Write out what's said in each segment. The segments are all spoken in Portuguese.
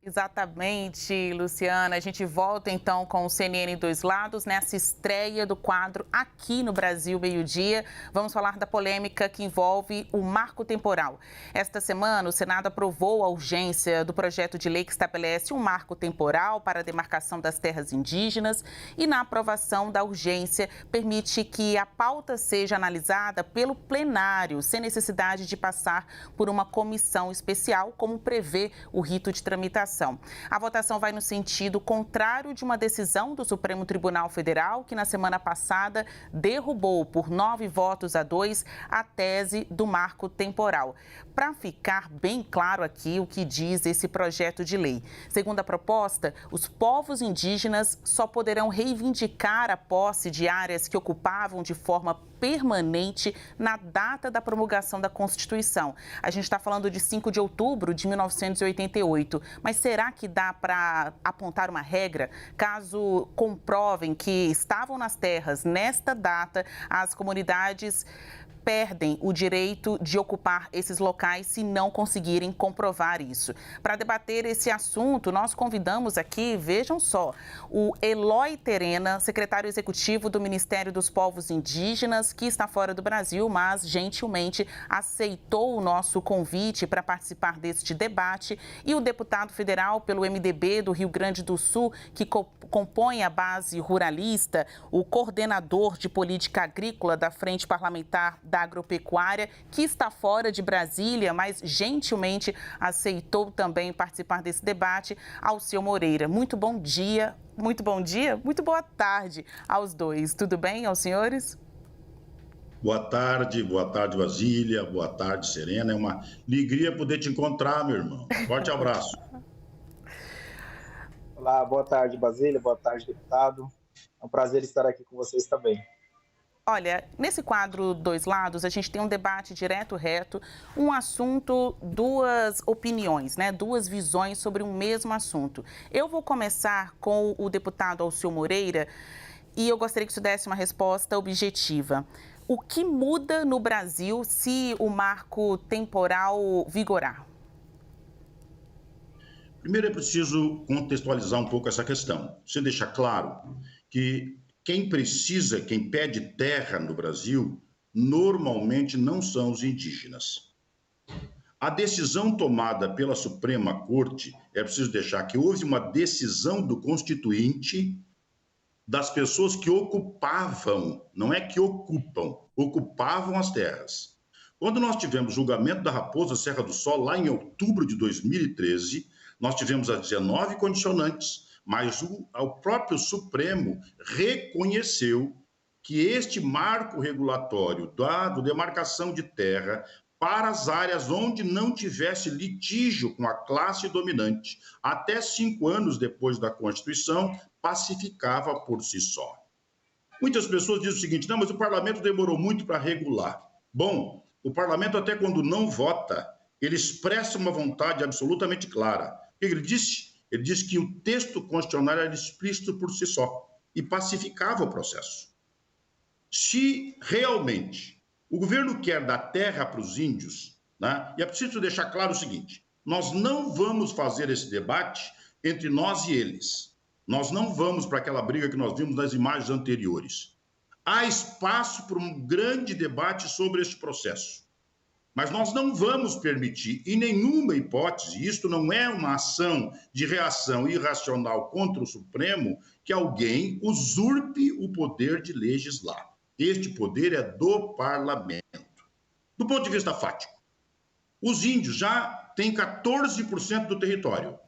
Exatamente, Luciana. A gente volta então com o CNN Dois Lados nessa estreia do quadro aqui no Brasil, meio-dia. Vamos falar da polêmica que envolve o marco temporal. Esta semana, o Senado aprovou a urgência do projeto de lei que estabelece um marco temporal para a demarcação das terras indígenas e, na aprovação da urgência, permite que a pauta seja analisada pelo plenário, sem necessidade de passar por uma comissão especial, como prevê o rito de tramitação. A votação vai no sentido contrário de uma decisão do Supremo Tribunal Federal, que na semana passada derrubou por 9 votos a 2 a tese do marco temporal. Para ficar bem claro aqui o que diz esse projeto de lei. Segundo a proposta, os povos indígenas só poderão reivindicar a posse de áreas que ocupavam de forma permanente na data da promulgação da Constituição. A gente está falando de 5 de outubro de 1988, mas será que dá para apontar uma regra? Caso comprovem que estavam nas terras nesta data, as comunidades perdem o direito de ocupar esses locais se não conseguirem comprovar isso. Para debater esse assunto, nós convidamos aqui, vejam só, o Eloy Terena, secretário executivo do Ministério dos Povos Indígenas, que está fora do Brasil, mas gentilmente aceitou o nosso convite para participar deste debate, e o deputado federal pelo MDB do Rio Grande do Sul, que compõe a base ruralista, o coordenador de política agrícola da Frente Parlamentar da Agropecuária, que está fora de Brasília, mas gentilmente aceitou também participar desse debate, Alceu Moreira. Muito bom dia, muito boa tarde aos dois. Tudo bem aos senhores? Boa tarde, Basília, boa tarde, Serena. É uma alegria poder te encontrar, meu irmão. Forte abraço. Olá, boa tarde, Basília, boa tarde, deputado. É um prazer estar aqui com vocês também. Olha, nesse quadro Dois Lados, a gente tem um debate direto, reto, um assunto, duas opiniões, né? Duas visões sobre um mesmo assunto. Eu vou começar com o deputado Alceu Moreira e eu gostaria que você desse uma resposta objetiva. O que muda no Brasil se o marco temporal vigorar? Primeiro é preciso contextualizar um pouco essa questão. Você deixa claro que quem pede terra no Brasil, normalmente não são os indígenas. A decisão tomada pela Suprema Corte, é preciso deixar que houve uma decisão do Constituinte das pessoas que ocupavam, não é que ocupam, ocupavam as terras. Quando nós tivemos o julgamento da Raposa Serra do Sol, lá em outubro de 2013, nós tivemos as 19 condicionantes, mas o próprio Supremo reconheceu que este marco regulatório da demarcação de terra para as áreas onde não tivesse litígio com a classe dominante, até 5 anos depois da Constituição, pacificava por si só. Muitas pessoas dizem o seguinte: não, mas o parlamento demorou muito para regular. Bom, o parlamento, até quando não vota, ele expressa uma vontade absolutamente clara. O que ele disse? Ele disse que o texto constitucional era explícito por si só e pacificava o processo. Se realmente o governo quer dar terra para os índios, né, e é preciso deixar claro o seguinte: nós não vamos fazer esse debate entre nós e eles. Nós não vamos para aquela briga que nós vimos nas imagens anteriores. Há espaço para um grande debate sobre este processo. Mas nós não vamos permitir, em nenhuma hipótese, isto não é uma ação de reação irracional contra o Supremo, que alguém usurpe o poder de legislar. Este poder é do parlamento. Do ponto de vista fático, os índios já têm 14% do território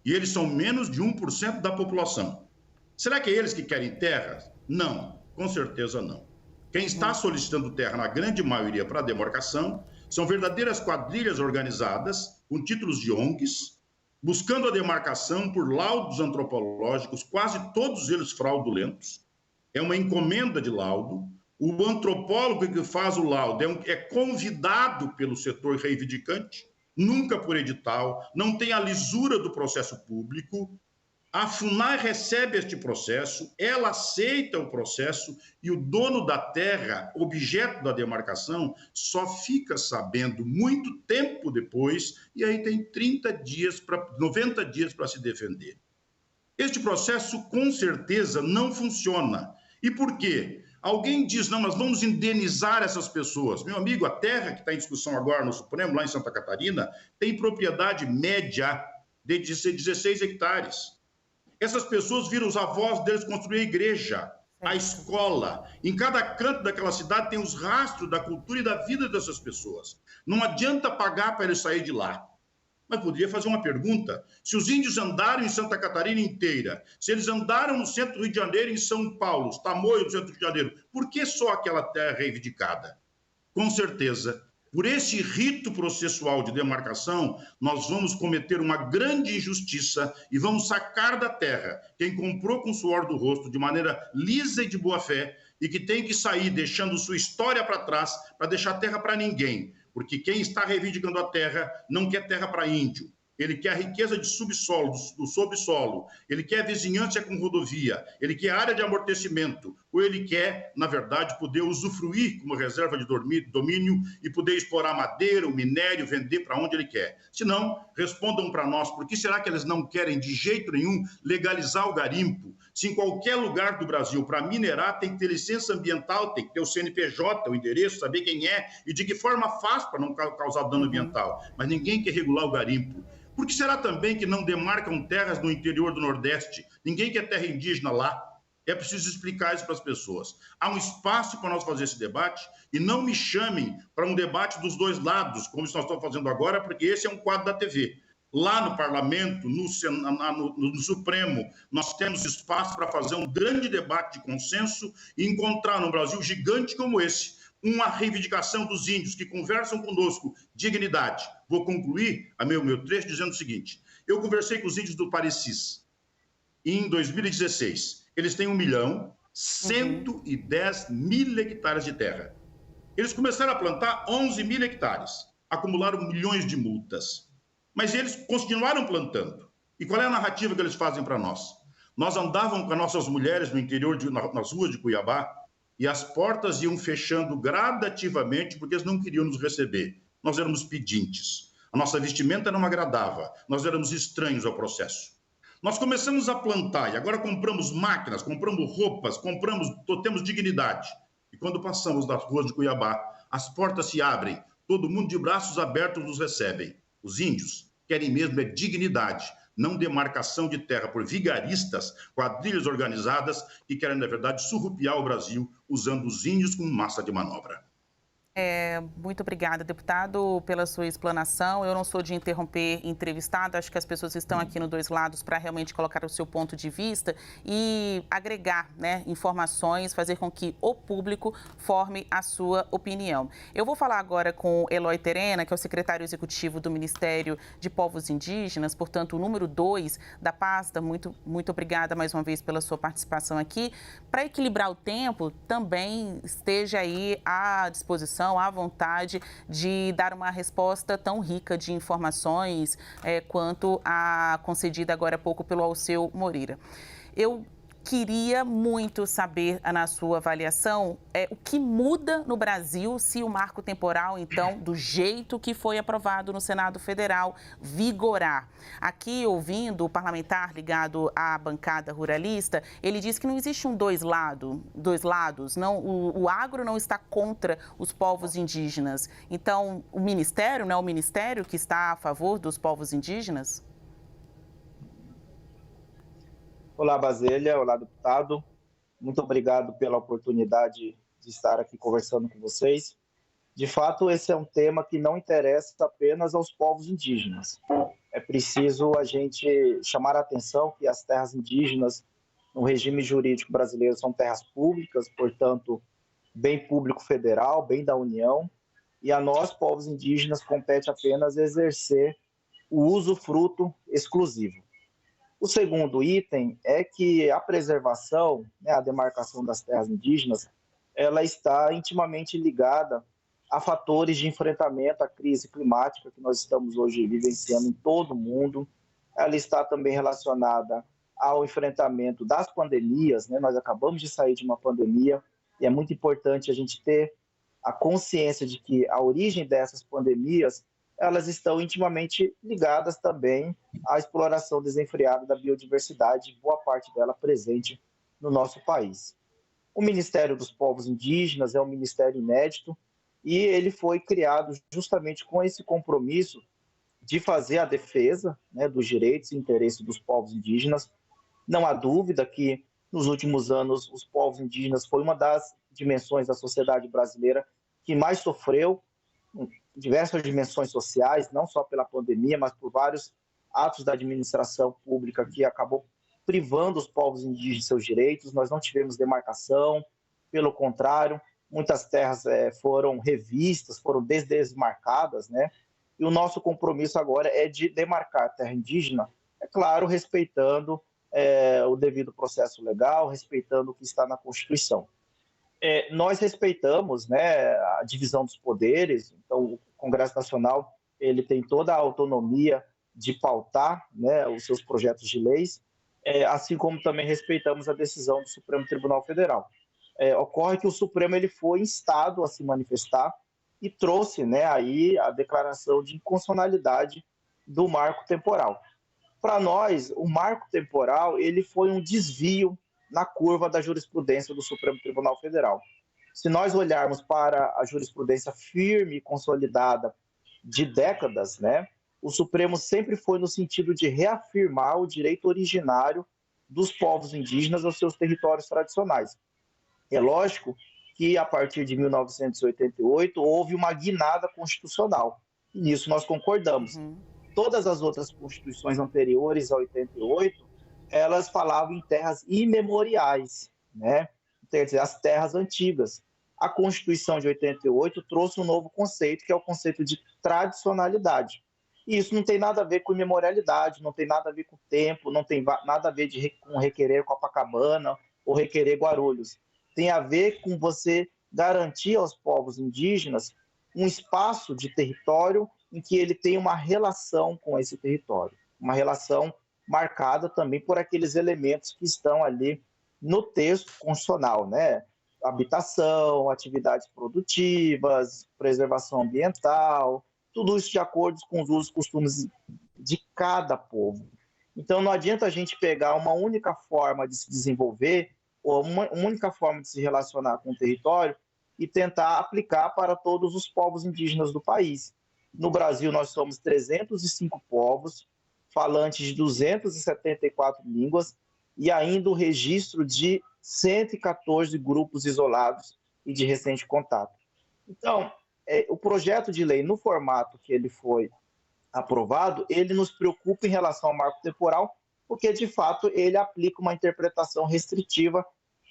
e eles são menos de 1% da população. Será que é eles que querem terra? Não, com certeza não. Quem está solicitando terra, na grande maioria, para a demarcação, são verdadeiras quadrilhas organizadas, com títulos de ONGs, buscando a demarcação por laudos antropológicos, quase todos eles fraudulentos. É uma encomenda de laudo. O antropólogo que faz o laudo é convidado pelo setor reivindicante, nunca por edital, não tem a lisura do processo público. A FUNAI recebe este processo, ela aceita o processo e o dono da terra, objeto da demarcação, só fica sabendo muito tempo depois e aí tem 90 dias para se defender. Este processo, com certeza, não funciona. E por quê? Alguém diz, não, mas vamos indenizar essas pessoas. Meu amigo, a terra que está em discussão agora no Supremo, lá em Santa Catarina, tem propriedade média de 16 hectares. Essas pessoas viram os avós deles construir a igreja, a escola. Em cada canto daquela cidade tem os rastros da cultura e da vida dessas pessoas. Não adianta pagar para eles sair de lá. Mas poderia fazer uma pergunta. Se os índios andaram em Santa Catarina inteira, se eles andaram no centro do Rio de Janeiro, em São Paulo, Tamoio, no centro do Rio de Janeiro, por que só aquela terra reivindicada? Com certeza, por esse rito processual de demarcação, nós vamos cometer uma grande injustiça e vamos sacar da terra quem comprou com o suor do rosto, de maneira lisa e de boa fé, e que tem que sair deixando sua história para trás para deixar terra para ninguém. Porque quem está reivindicando a terra não quer terra para índio. Ele quer a riqueza de subsolo, do subsolo, ele quer vizinhança com rodovia, ele quer área de amortecimento, ou ele quer, na verdade, poder usufruir como reserva de domínio e poder explorar madeira, o minério, vender para onde ele quer. Se não, respondam para nós, por que será que eles não querem de jeito nenhum legalizar o garimpo? Se em qualquer lugar do Brasil, para minerar, tem que ter licença ambiental, tem que ter o CNPJ, o endereço, saber quem é e de que forma faz para não causar dano ambiental. Mas ninguém quer regular o garimpo. Por que será também que não demarcam terras no interior do Nordeste? Ninguém quer terra indígena lá. É preciso explicar isso para as pessoas. Há um espaço para nós fazer esse debate e não me chamem para um debate dos dois lados, como nós estamos fazendo agora, porque esse é um quadro da TV. Lá no Parlamento, no Supremo, nós temos espaço para fazer um grande debate de consenso e encontrar num Brasil gigante como esse uma reivindicação dos índios que conversam conosco, dignidade. Vou concluir meu trecho dizendo o seguinte. Eu conversei com os índios do Parecis em 2016. Eles têm 1.110.000 hectares de terra. Eles começaram a plantar 11.000 hectares. Acumularam milhões de multas. Mas eles continuaram plantando. E qual é a narrativa que eles fazem para nós? Nós andávamos com as nossas mulheres no interior, nas ruas de Cuiabá, e as portas iam fechando gradativamente porque eles não queriam nos receber. Nós éramos pedintes. A nossa vestimenta não agradava. Nós éramos estranhos ao processo. Nós começamos a plantar e agora compramos máquinas, compramos roupas, temos dignidade. E quando passamos das ruas de Cuiabá, as portas se abrem, todo mundo de braços abertos nos recebem. Os índios querem mesmo é dignidade, não demarcação de terra por vigaristas, quadrilhas organizadas que querem, na verdade, surrupiar o Brasil usando os índios como massa de manobra. Muito obrigada, deputado, pela sua explanação. Eu não sou de interromper entrevistado, acho que as pessoas estão aqui no Dois Lados para realmente colocar o seu ponto de vista e agregar, né, informações, fazer com que o público forme a sua opinião. Eu vou falar agora com Eloy Terena, que é o secretário executivo do Ministério de Povos Indígenas, portanto, o número 2 da pasta. Muito obrigada mais uma vez pela sua participação aqui. Para equilibrar o tempo, também esteja aí à disposição, à vontade de dar uma resposta tão rica de informações quanto a concedida agora há pouco pelo Alceu Moreira. Eu queria muito saber, na sua avaliação, o que muda no Brasil se o marco temporal, então, do jeito que foi aprovado no Senado Federal, vigorar. Aqui, ouvindo o parlamentar ligado à bancada ruralista, ele diz que não existe dois lados, não, o agro não está contra os povos indígenas. Então, o Ministério, não é o Ministério que está a favor dos povos indígenas? Olá, Baselha. Olá, deputado. Muito obrigado pela oportunidade de estar aqui conversando com vocês. De fato, esse é um tema que não interessa apenas aos povos indígenas. É preciso a gente chamar a atenção que as terras indígenas, no regime jurídico brasileiro, são terras públicas, portanto, bem público federal, bem da União, e a nós, povos indígenas, compete apenas exercer o usufruto exclusivo. O segundo item é que a preservação, a demarcação das terras indígenas, ela está intimamente ligada a fatores de enfrentamento à crise climática que nós estamos hoje vivenciando em todo o mundo. Ela está também relacionada ao enfrentamento das pandemias, né? Nós acabamos de sair de uma pandemia e é muito importante a gente ter a consciência de que a origem dessas pandemias, elas estão intimamente ligadas também à exploração desenfreada da biodiversidade, boa parte dela presente no nosso país. O Ministério dos Povos Indígenas é um ministério inédito e ele foi criado justamente com esse compromisso de fazer a defesa, né, dos direitos e interesses dos povos indígenas. Não há dúvida que, nos últimos anos, os povos indígenas foi uma das dimensões da sociedade brasileira que mais sofreu, em diversas dimensões sociais, não só pela pandemia, mas por vários atos da administração pública que acabou privando os povos indígenas de seus direitos. Nós não tivemos demarcação, pelo contrário, muitas terras foram revistas, foram desmarcadas, né? E o nosso compromisso agora é de demarcar a terra indígena, é claro, respeitando o devido processo legal, respeitando o que está na Constituição. Nós respeitamos, né, a divisão dos poderes, então o Congresso Nacional ele tem toda a autonomia de pautar, né, os seus projetos de leis, assim como também respeitamos a decisão do Supremo Tribunal Federal. Ocorre que o Supremo ele foi instado a se manifestar e trouxe, né, aí a declaração de inconstitucionalidade do marco temporal. Para nós, o marco temporal ele foi um desvio na curva da jurisprudência do Supremo Tribunal Federal. Se nós olharmos para a jurisprudência firme e consolidada de décadas, né, o Supremo sempre foi no sentido de reafirmar o direito originário dos povos indígenas aos seus territórios tradicionais. É lógico que, a partir de 1988, houve uma guinada constitucional. E nisso nós concordamos. Todas as outras constituições anteriores a 88, elas falavam em terras imemoriais, né? Quer dizer, as terras antigas. A Constituição de 88 trouxe um novo conceito, que é o conceito de tradicionalidade. E isso não tem nada a ver com imemorialidade, não tem nada a ver com o tempo, não tem nada a ver com requerer Copacabana ou requerer Guarulhos. Tem a ver com você garantir aos povos indígenas um espaço de território em que ele tem uma relação com esse território, uma relação marcada também por aqueles elementos que estão ali no texto constitucional, né? Habitação, atividades produtivas, preservação ambiental, tudo isso de acordo com os usos e costumes de cada povo. Então não adianta a gente pegar uma única forma de se desenvolver ou uma única forma de se relacionar com o território e tentar aplicar para todos os povos indígenas do país. No Brasil, nós somos 305 povos, falantes de 274 línguas e ainda o registro de 114 grupos isolados e de recente contato. Então, o projeto de lei, no formato que ele foi aprovado, ele nos preocupa em relação ao marco temporal, porque, de fato, ele aplica uma interpretação restritiva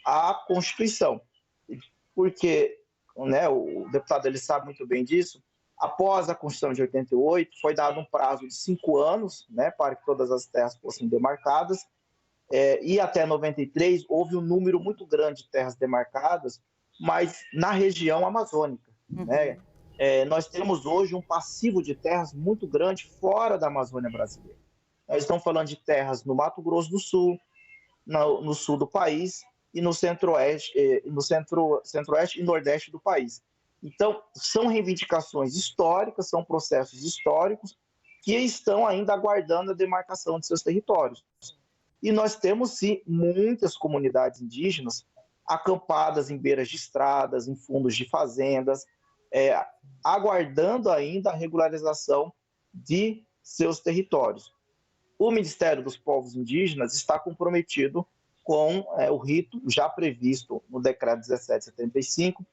à Constituição. Porque, né, o deputado ele sabe muito bem disso, após a Constituição de 88, foi dado um prazo de 5 anos, né, para que todas as terras fossem demarcadas, e até 93 houve um número muito grande de terras demarcadas, mas na região amazônica. Né? Nós temos hoje um passivo de terras muito grande fora da Amazônia brasileira. Nós estamos falando de terras no Mato Grosso do Sul, no sul do país e no centro-oeste e nordeste do país. Então, são reivindicações históricas, são processos históricos que estão ainda aguardando a demarcação de seus territórios. E nós temos, sim, muitas comunidades indígenas acampadas em beiras de estradas, em fundos de fazendas, aguardando ainda a regularização de seus territórios. O Ministério dos Povos Indígenas está comprometido com o rito já previsto no Decreto 1775,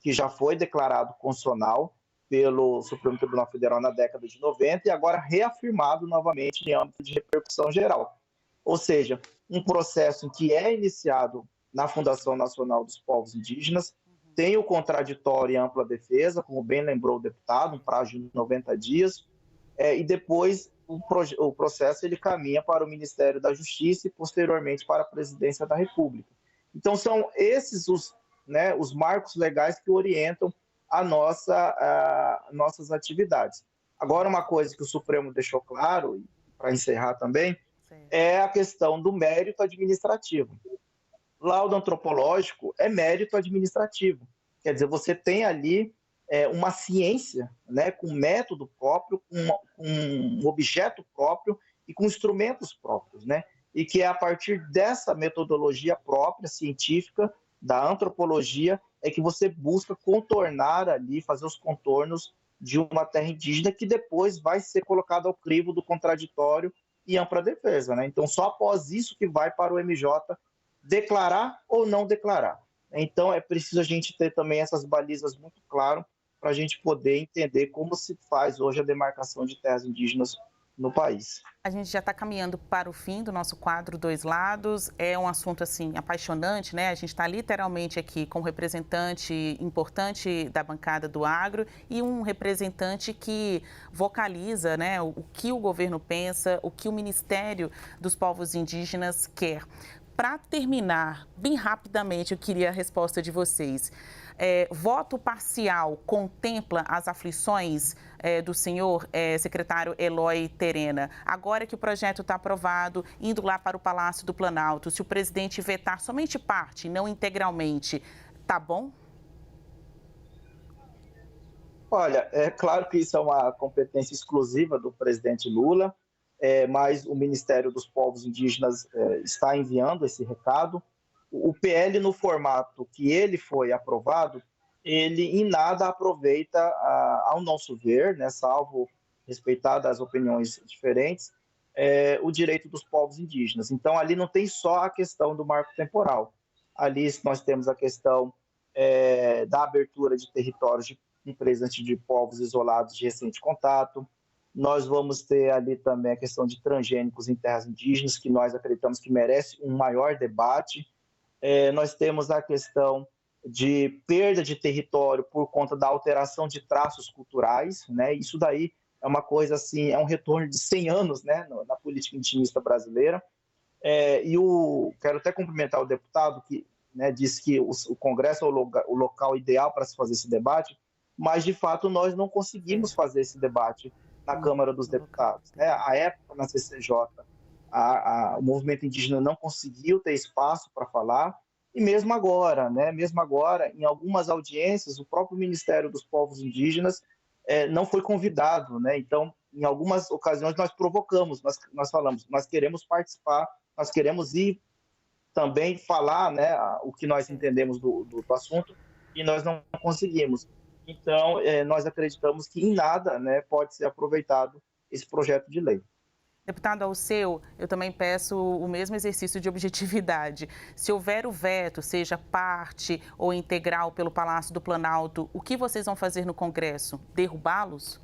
que já foi declarado constitucional pelo Supremo Tribunal Federal na década de 90 e agora reafirmado novamente em âmbito de repercussão geral. Ou seja, um processo em que é iniciado na Fundação Nacional dos Povos Indígenas, tem o contraditório e ampla defesa, como bem lembrou o deputado, um prazo de 90 dias, e depois o processo ele caminha para o Ministério da Justiça e posteriormente para a Presidência da República. Então são esses os marcos legais que orientam nossas atividades. Agora, uma coisa que o Supremo deixou claro, para encerrar também, é a questão do mérito administrativo. Laudo antropológico é mérito administrativo. Quer dizer, você tem ali uma ciência, né, com método próprio, com um objeto próprio e com instrumentos próprios, né? E que é a partir dessa metodologia própria, científica, da antropologia, é que você busca contornar ali, fazer os contornos de uma terra indígena que depois vai ser colocado ao crivo do contraditório e ampla defesa, né? Então, só após isso que vai para o MJ declarar ou não declarar. Então, é preciso a gente ter também essas balizas muito claras para a gente poder entender como se faz hoje a demarcação de terras indígenas no país. A gente já está caminhando para o fim do nosso quadro Dois Lados. É um assunto, assim, apaixonante, né? A gente está literalmente aqui com um representante importante da bancada do agro e um representante que vocaliza, né, o que o governo pensa, o que o Ministério dos Povos Indígenas quer. Para terminar, bem rapidamente, eu queria a resposta de vocês. Voto parcial contempla as aflições do senhor secretário Eloy Terena? Agora que o projeto está aprovado, indo lá para o Palácio do Planalto, se o presidente vetar somente parte, não integralmente, tá bom? Olha, é claro que isso é uma competência exclusiva do presidente Lula, mas o Ministério dos Povos Indígenas está enviando esse recado. O PL, no formato que ele foi aprovado, ele em nada aproveita, ao nosso ver, né, salvo respeitadas as opiniões diferentes, o direito dos povos indígenas. Então, ali não tem só a questão do marco temporal. Ali nós temos a questão da abertura de territórios de representantes de povos isolados de recente contato. Nós vamos ter ali também a questão de transgênicos em terras indígenas, que nós acreditamos que merece um maior debate. Nós temos a questão de perda de território por conta da alteração de traços culturais, né? Isso daí é uma coisa assim, é um retorno de 100 anos, né, na política indigenista brasileira. Quero até cumprimentar o deputado que, né, disse que o Congresso é o local ideal para se fazer esse debate, mas de fato nós não conseguimos fazer esse debate na Câmara dos Deputados, né? À época, na CCJ, o movimento indígena não conseguiu ter espaço para falar, e mesmo agora, né? Mesmo agora, em algumas audiências, o próprio Ministério dos Povos Indígenas não foi convidado, né? Então, em algumas ocasiões, nós provocamos, nós falamos, nós queremos participar, nós queremos ir também falar, né, o que nós entendemos do assunto, e nós não conseguimos. Então, nós acreditamos que em nada, né, pode ser aproveitado esse projeto de lei. Deputado Alceu, eu também peço o mesmo exercício de objetividade. Se houver o veto, seja parte ou integral pelo Palácio do Planalto, o que vocês vão fazer no Congresso? Derrubá-los?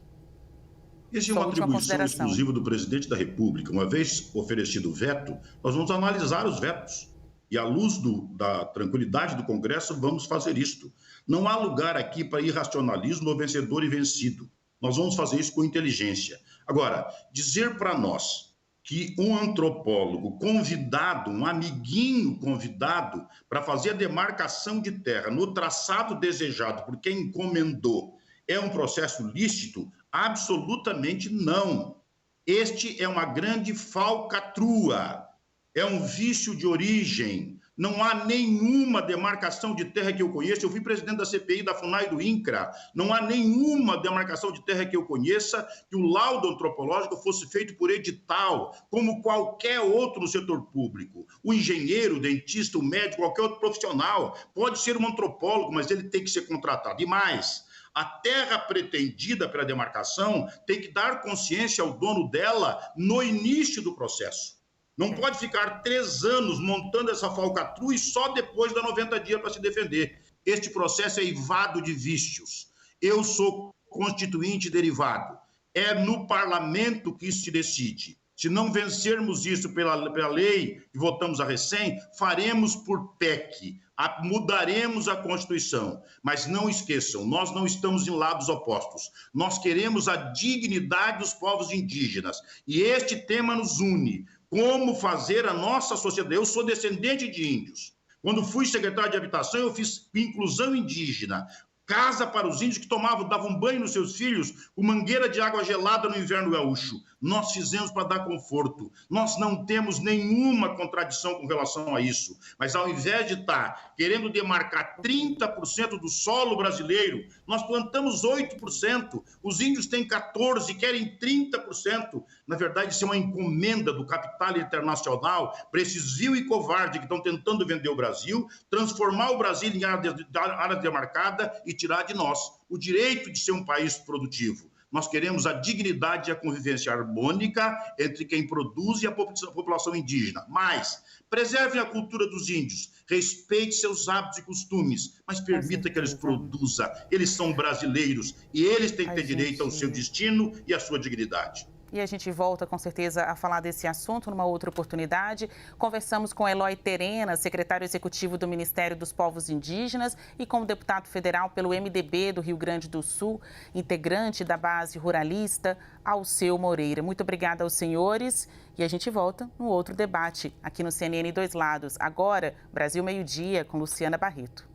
Essa é uma atribuição exclusiva do presidente da República. Uma vez oferecido o veto, nós vamos analisar os vetos. E à luz da tranquilidade do Congresso, vamos fazer isto. Não há lugar aqui para irracionalismo ou vencedor e vencido. Nós vamos fazer isso com inteligência. Agora, dizer para nós que um antropólogo convidado, um amiguinho convidado para fazer a demarcação de terra no traçado desejado por quem encomendou é um processo lícito? Absolutamente não. Este é uma grande falcatrua, é um vício de origem. Não há nenhuma demarcação de terra que eu conheça. Eu fui presidente da CPI, da FUNAI e do INCRA. Não há nenhuma demarcação de terra que eu conheça que o laudo antropológico fosse feito por edital, como qualquer outro no setor público. O engenheiro, o dentista, o médico, qualquer outro profissional pode ser um antropólogo, mas ele tem que ser contratado. E mais, a terra pretendida pela demarcação tem que dar consciência ao dono dela no início do processo. Não pode ficar 3 anos montando essa falcatrua e só depois dar 90 dias para se defender. Este processo é eivado de vícios. Eu sou constituinte derivado. É no parlamento que isso se decide. Se não vencermos isso pela lei que votamos a recém, faremos por PEC, mudaremos a Constituição. Mas não esqueçam, nós não estamos em lados opostos. Nós queremos a dignidade dos povos indígenas. E este tema nos une. Como fazer a nossa sociedade. Eu sou descendente de índios. Quando fui secretário de Habitação, eu fiz inclusão indígena. casa para os índios que davam banho nos seus filhos com mangueira de água gelada no inverno gaúcho. Nós fizemos para dar conforto. Nós não temos nenhuma contradição com relação a isso. Mas ao invés de estar querendo demarcar 30% do solo brasileiro, nós plantamos 8%. Os índios têm 14%, querem 30%. Na verdade, isso é uma encomenda do capital internacional para esses vil e covardes que estão tentando vender o Brasil, transformar o Brasil em área demarcada e tirar de nós o direito de ser um país produtivo. Nós queremos a dignidade e a convivência harmônica entre quem produz e a população indígena. Mas preservem a cultura dos índios, respeite seus hábitos e costumes, mas permita que eles produzam. Eles são brasileiros e eles têm que ter direito ao seu destino e à sua dignidade. E a gente volta, com certeza, a falar desse assunto numa outra oportunidade. Conversamos com Eloy Terena, secretário executivo do Ministério dos Povos Indígenas, e com o deputado federal pelo MDB do Rio Grande do Sul, integrante da base ruralista, Alceu Moreira. Muito obrigada aos senhores e a gente volta no outro debate aqui no CNN Dois Lados. Agora, Brasil Meio-Dia, com Luciana Barreto.